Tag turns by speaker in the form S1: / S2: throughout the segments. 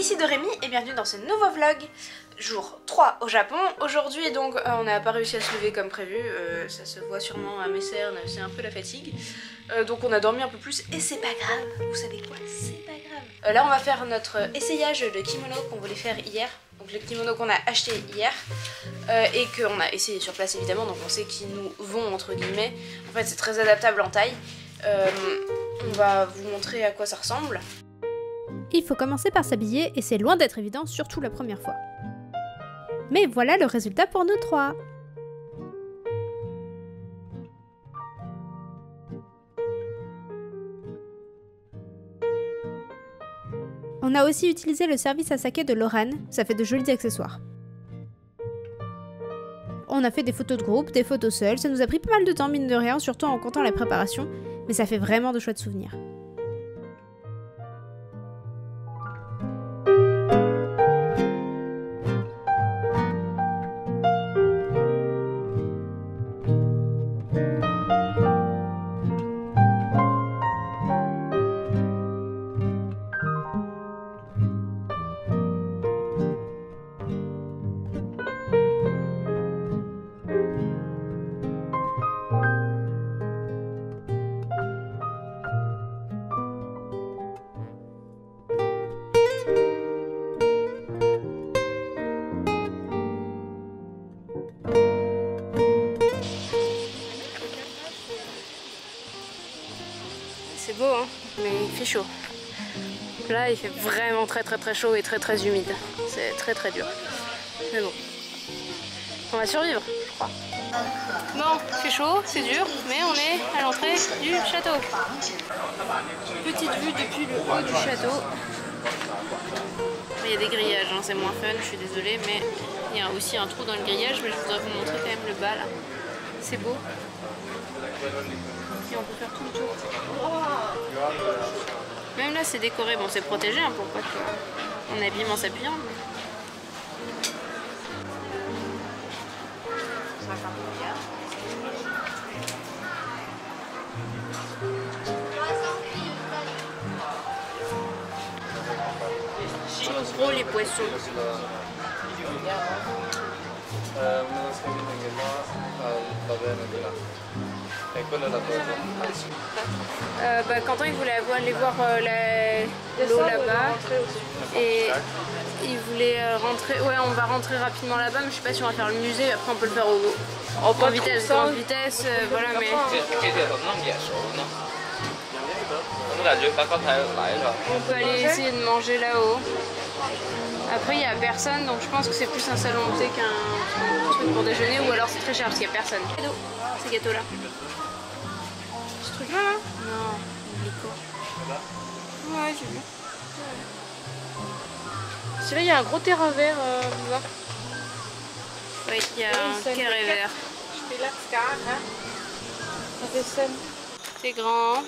S1: ici Doremi et bienvenue dans ce nouveau vlog. Jour 3 au Japon. Aujourd'hui donc on n'a pas réussi à se lever comme prévu, ça se voit sûrement à mes cernes, c'est un peu la fatigue. Donc on a dormi un peu plus et c'est pas grave, vous savez quoi, c'est pas grave. Là on va faire notre essayage de kimono qu'on voulait faire hier. Donc le kimono qu'on a acheté hier et qu'on a essayé sur place évidemment, donc on sait qu'ils nous vont entre guillemets. En fait c'est très adaptable en taille. On va vous montrer à quoi ça ressemble.
S2: Il faut commencer par s'habiller et c'est loin d'être évident, surtout la première fois. Mais voilà le résultat pour nous trois. On a aussi utilisé le service à saké de Lorraine, ça fait de jolis accessoires. On a fait des photos de groupe, des photos seules, ça nous a pris pas mal de temps mine de rien, surtout en comptant la préparation, mais ça fait vraiment de chouettes souvenirs.
S1: C'est beau hein, mais il fait chaud. Là il fait vraiment très chaud et très humide. C'est très dur. Mais bon, on va survivre je crois. Bon, il fait chaud, c'est dur, mais on est à l'entrée du château. Petite vue depuis le haut du château. Il y a des grillages, hein, c'est moins fun, je suis désolée, mais il y a aussi un trou dans le grillage, mais je voudrais vous montrer quand même le bas là. C'est beau. Et on peut faire tout le tour. Même là c'est décoré, bon c'est protégé hein, pour pas qu'on abîme en s'appuyant. Ils sont gros les poissons. Quentin il voulait aller voir l'eau là-bas et il voulait rentrer. Ouais, on va rentrer rapidement là-bas, mais je sais pas si on va faire le musée. Après on peut le faire en vitesse, grande vitesse, voilà. Mais on peut aller essayer de manger là-haut. Après il n'y a personne, donc je pense que c'est plus un salon de thé qu'un truc pour déjeuner, ou alors c'est très cher parce qu'il n'y a personne. Cadeau, ces gâteaux là. Ce truc là là? Non, l'hélico. Ouais, j'ai vu. Celui-là il y a un gros terrain vert, là. Oui, il y a un carré vert. C'est grand.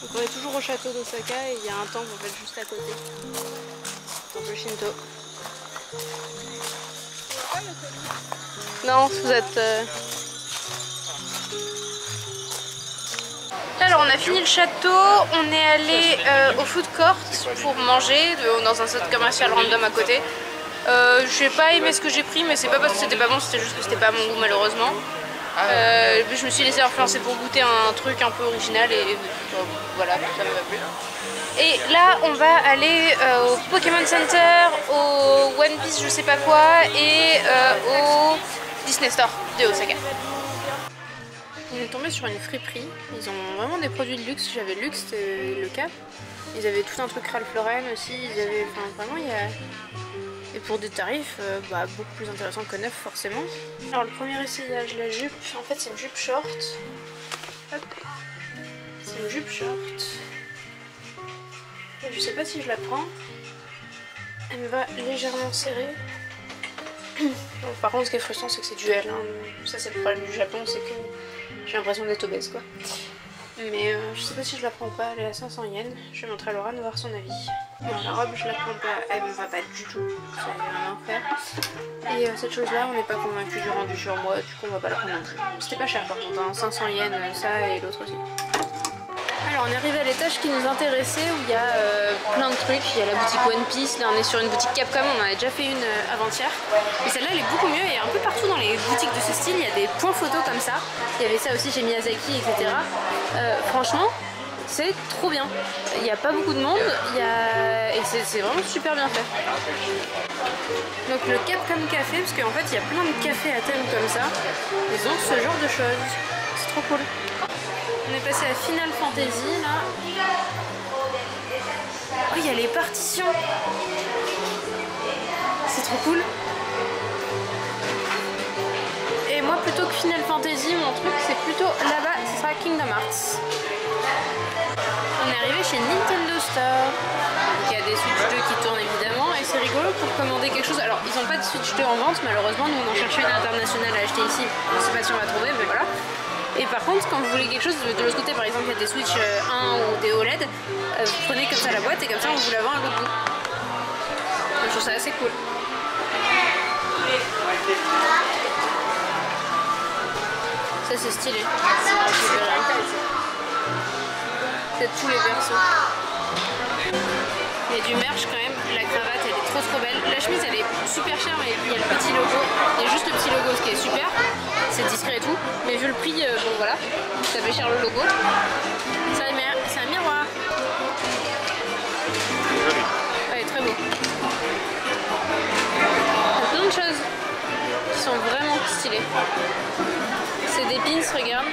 S1: Donc on est toujours au château d'Osaka et il y a un temple en fait juste à côté. Temple Shinto. Non, vous êtes... Alors on a fini le château, on est allé au food court pour manger dans un centre commercial random à côté. J'ai pas aimé ce que j'ai pris, mais c'est pas parce que c'était pas bon, c'était juste que c'était pas à mon goût malheureusement. Je me suis laissée influencer pour goûter un truc un peu original et voilà, ça m'a plu. Et là on va aller au Pokémon Center, au One Piece je sais pas quoi et au Disney Store de Osaka. On est tombé sur une friperie, ils ont vraiment des produits de luxe, j'avais le luxe, c'était le cap. Ils avaient tout un truc Ralph Lauren aussi, ils avaient, enfin vraiment il y a... Et pour des tarifs beaucoup plus intéressants que neuf forcément. Alors le premier essayage, la jupe, en fait c'est une jupe short. Hop. C'est une jupe short. Et je sais pas si je la prends. Elle me va légèrement serrée. Bon, par contre ce qui est frustrant c'est que c'est duel. Hein. Ça c'est le problème du Japon, c'est que j'ai l'impression d'être obèse quoi. Mais je sais pas si je la prends ou pas, elle est à 500 yens. Je vais montrer à Laura de voir son avis. Bon, la robe je la prends pas, elle me va pas du tout, c'est un enfer. Et cette chose là on n'est pas convaincu du rendu sur moi, du coup on va pas la prendre non plus. C'était pas cher par contre, hein. 500 yens ça et l'autre aussi. Alors on est arrivé à l'étage qui nous intéressait où il y a plein de trucs. Il y a la boutique One Piece, là on est sur une boutique Capcom, on en a déjà fait une avant-hier. Mais celle-là elle est beaucoup mieux et un peu partout dans les boutiques de ce style il y a des points photos comme ça. Il y avait ça aussi chez Miyazaki, etc. Franchement, c'est trop bien. Il n'y a pas beaucoup de monde et c'est vraiment super bien fait. Donc le Capcom Café, parce qu'en fait il y a plein de cafés à thème comme ça. Ils ont ce genre de choses. C'est trop cool. On est passé à Final Fantasy là. Oh, il y a les partitions. C'est trop cool. Et moi plutôt que Final Fantasy, mon truc c'est plutôt là-bas, ce sera Kingdom Hearts. On est arrivé chez Nintendo Store. Il y a des Switch 2 qui tournent évidemment et c'est rigolo pour commander quelque chose. Alors ils n'ont pas de Switch 2 en vente malheureusement, nous on en cherchait une internationale à acheter ici. Je ne sais pas si on va trouver mais voilà. Et par contre quand vous voulez quelque chose de l'autre côté, par exemple il y a des Switch 1 ou des OLED, vous prenez comme ça la boîte et comme ça on vous la vend à l'autre bout. Donc, je trouve ça assez cool. Ça c'est stylé. C'est tous les persos. Il y a du merch quand même. La cravate elle est trop belle. La chemise elle est super chère mais il y a le petit logo. Il y a juste le petit logo ce qui est super. C'est discret et tout. Mais vu le prix, bon voilà. Ça fait cher le logo. C'est un miroir. Ouais, très beau. Il y a plein de choses qui sont vraiment stylées. C'est des pins, regarde.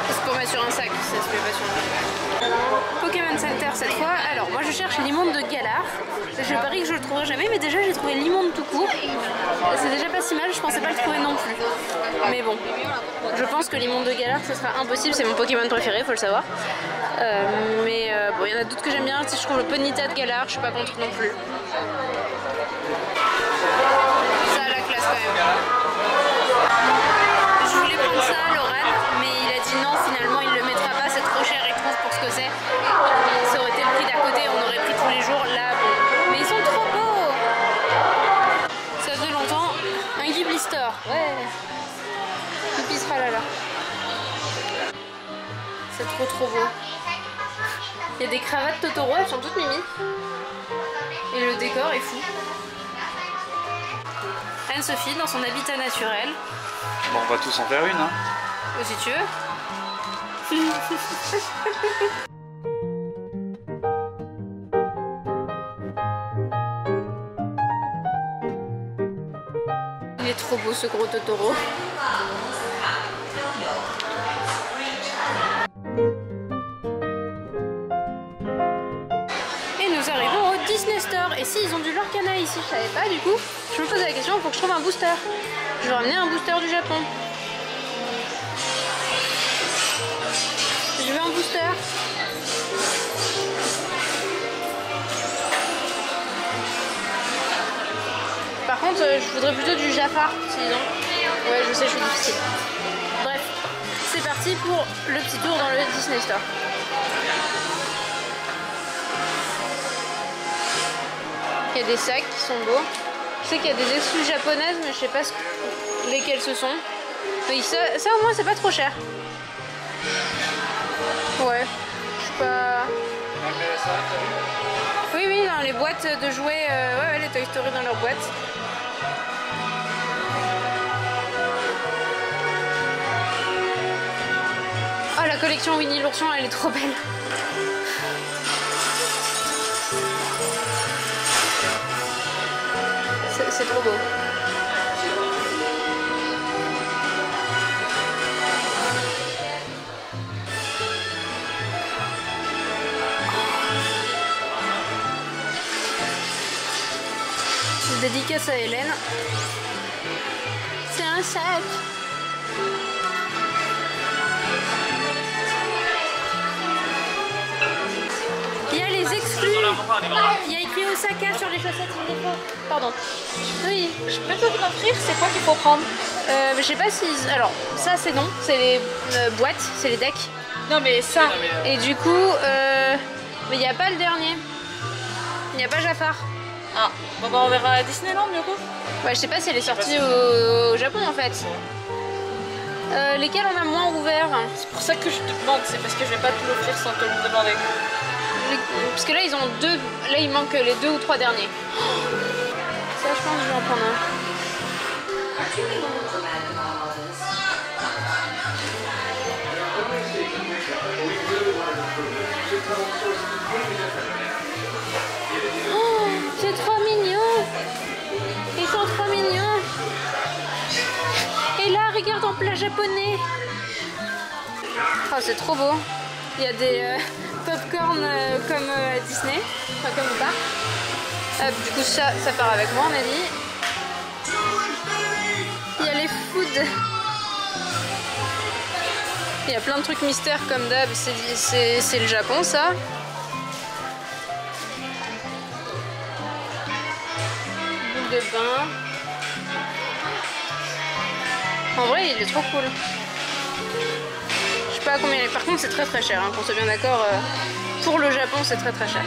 S1: C'est pour mettre sur un sac, ça se fait pas sur un sac. Pokémon Center cette fois. Alors moi je cherche l'immonde de Galar. Je parie que je le trouverai jamais, mais déjà j'ai trouvé l'immonde tout court. C'est déjà pas si mal, je pensais pas le trouver non plus. Mais bon, je pense que l'immonde de Galar ce sera impossible, c'est mon Pokémon préféré, faut le savoir. Mais bon, il y en a d'autres que j'aime bien. Si je trouve le Ponyta de Galar, je suis pas contre non plus. Ça a la classe quand même. Je voulais prendre ça à Laurent, mais il a dit non, finalement il le mettra pas, c'est trop cher, il trouve pour ce que c'est. Ça aurait été le prix d'à côté, on aurait pris tous les jours, là bon. Mais ils sont trop beaux. Ça faisait longtemps. Un Ghibli Store, ouais. Ghibli sera là. C'est trop beau. Il y a des cravates Totoro, elles sont toutes mimi. Et le décor est fou. Anne-Sophie dans son habitat naturel.
S3: Bon, on va tous en faire une, hein.
S1: Si tu veux. Il est trop beau ce gros Totoro. Et nous arrivons au Disney Store. Et si ils ont du Lorcana ici, je savais pas du coup. Je me posais la question, il faut que je trouve un booster. Je vais ramener un booster du Japon. Je veux un booster. Par contre, je voudrais plutôt du Jafar, sinon. Ouais, je sais, je suis difficile. Bref, c'est parti pour le petit tour dans le Disney Store. Il y a des sacs qui sont beaux. Je sais qu'il y a des exclus japonaises, mais je sais pas lesquelles ce sont. Mais ça au moins, c'est pas trop cher. Ouais, je sais pas. Oui, dans les boîtes de jouets, ouais, les Toy Story dans leurs boîtes. Oh, la collection Winnie l'ourson, elle est trop belle. C'est trop beau. Dédicace à Hélène. C'est un sac. Il y a les exclus. Il y a écrit Osaka sur les chaussettes, il est faux. Pardon. Oui.
S4: Je peux te t'offrir, c'est quoi qu'il faut prendre?
S1: Je sais pas si... Alors, ça c'est non, c'est les boîtes, c'est les decks.
S4: Non mais ça.
S1: Et du coup, mais il n'y a pas le dernier. Il n'y a pas Jafar.
S4: Ah, bon bah on verra à Disneyland du coup.
S1: Ouais, je sais pas si elle est sortie au Japon en fait. Lesquels on a moins ouverts?
S4: C'est pour ça que je te demande, c'est parce que je vais pas te l'offrir sans te le demander.
S1: Parce que là ils ont deux, là il manque les 2 ou 3 derniers. Ça je pense que je vais en prendre un. Oh, c'est trop mignon. Ils sont trop mignons. Et là regarde en plat japonais. Oh c'est trop beau. Il y a des popcorn comme à Disney, enfin comme au parc. Du coup ça part avec moi on a dit. Il y a les food. Il y a plein de trucs mystères comme d'hab, c'est le Japon ça. Boule de bain. En vrai il est trop cool. Je sais pas combien il est. Par contre c'est très très cher, hein, qu'on soit bien d'accord. Pour le Japon c'est très très cher.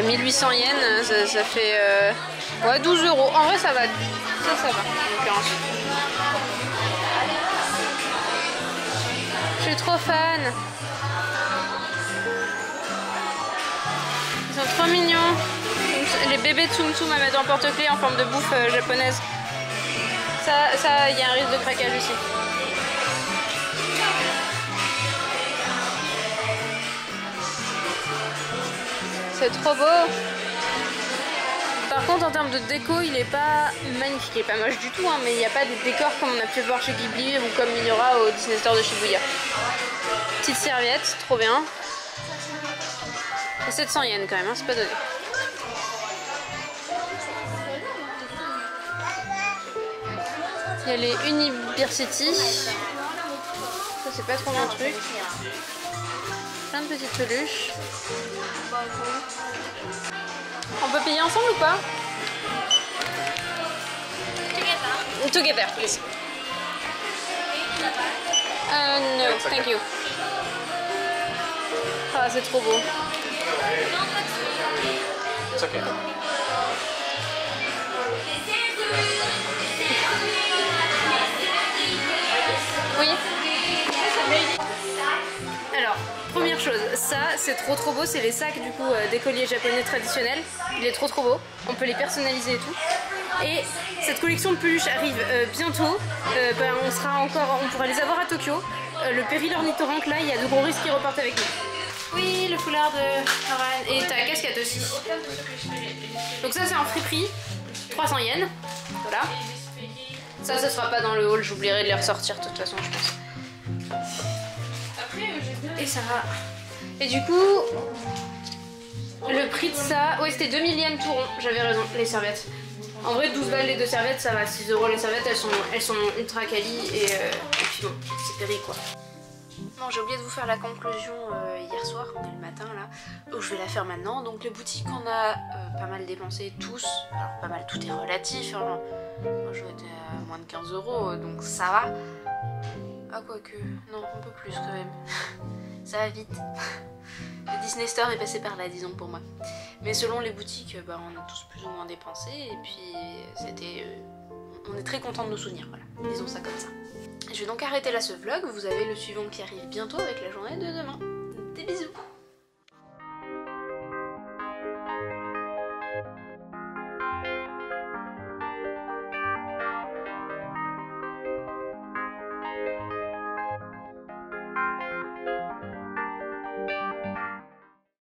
S1: 1800 yens, ça fait ouais, 12 €. En vrai ça va. Ça va en l'occurrence. Je suis trop fan. Ils sont trop mignons. Les bébés Tsum Tsum à mettre en porte-clés en forme de bouffe japonaise. Ça, il y a un risque de craquage aussi. C'est trop beau. Par contre, en termes de déco, il est pas magnifique, il est pas moche du tout, hein, mais il n'y a pas des décors comme on a pu voir chez Ghibli ou comme il y aura au Disney Store de Shibuya. Petite serviette, trop bien. Et 700 yens quand même, hein, c'est pas donné. Il y a les University. Ça c'est pas trop mon truc. Plein de petites peluches. On peut payer ensemble ou pas? Together, please. No, thank you. Ah, c'est trop beau.
S3: It's okay.
S1: Oui. Alors, première chose, ça c'est trop beau, c'est les sacs du coup d'écoliers japonais traditionnels. Il est trop beau, on peut les personnaliser et tout. Et cette collection de peluches arrive bientôt. On pourra les avoir à Tokyo. Le péril ornithorynque là, il y a de gros risques qu'ils repartent avec nous. Oui, le foulard de Haran et ta casquette aussi. Donc ça c'est en friperie, 300 yens. Voilà. Ça sera pas dans le haul, j'oublierai de les ressortir de toute façon je pense. Et ça va. Et du coup, le prix de ça, ouais c'était 2000 yens tout rond, j'avais raison, les serviettes. En vrai 12 balles les 2 serviettes, ça va, 6 € les serviettes, elles sont ultra quali et puis bon, c'est péri quoi. Non, j'ai oublié de vous faire la conclusion hier soir, on est le matin là, donc je vais la faire maintenant. Donc les boutiques on a pas mal dépensé tous, alors pas mal, tout est relatif, hein. Moi je étais à moins de 15 €, donc ça va. Ah quoique, non, un peu plus quand même, ça va vite. Le Disney Store est passé par là, disons pour moi. Mais selon les boutiques, bah, on a tous plus ou moins dépensé, et puis c'était... on est très contents de nos souvenirs, voilà, disons ça comme ça. Je vais donc arrêter là ce vlog, vous avez le suivant qui arrive bientôt avec la journée de demain. Des bisous.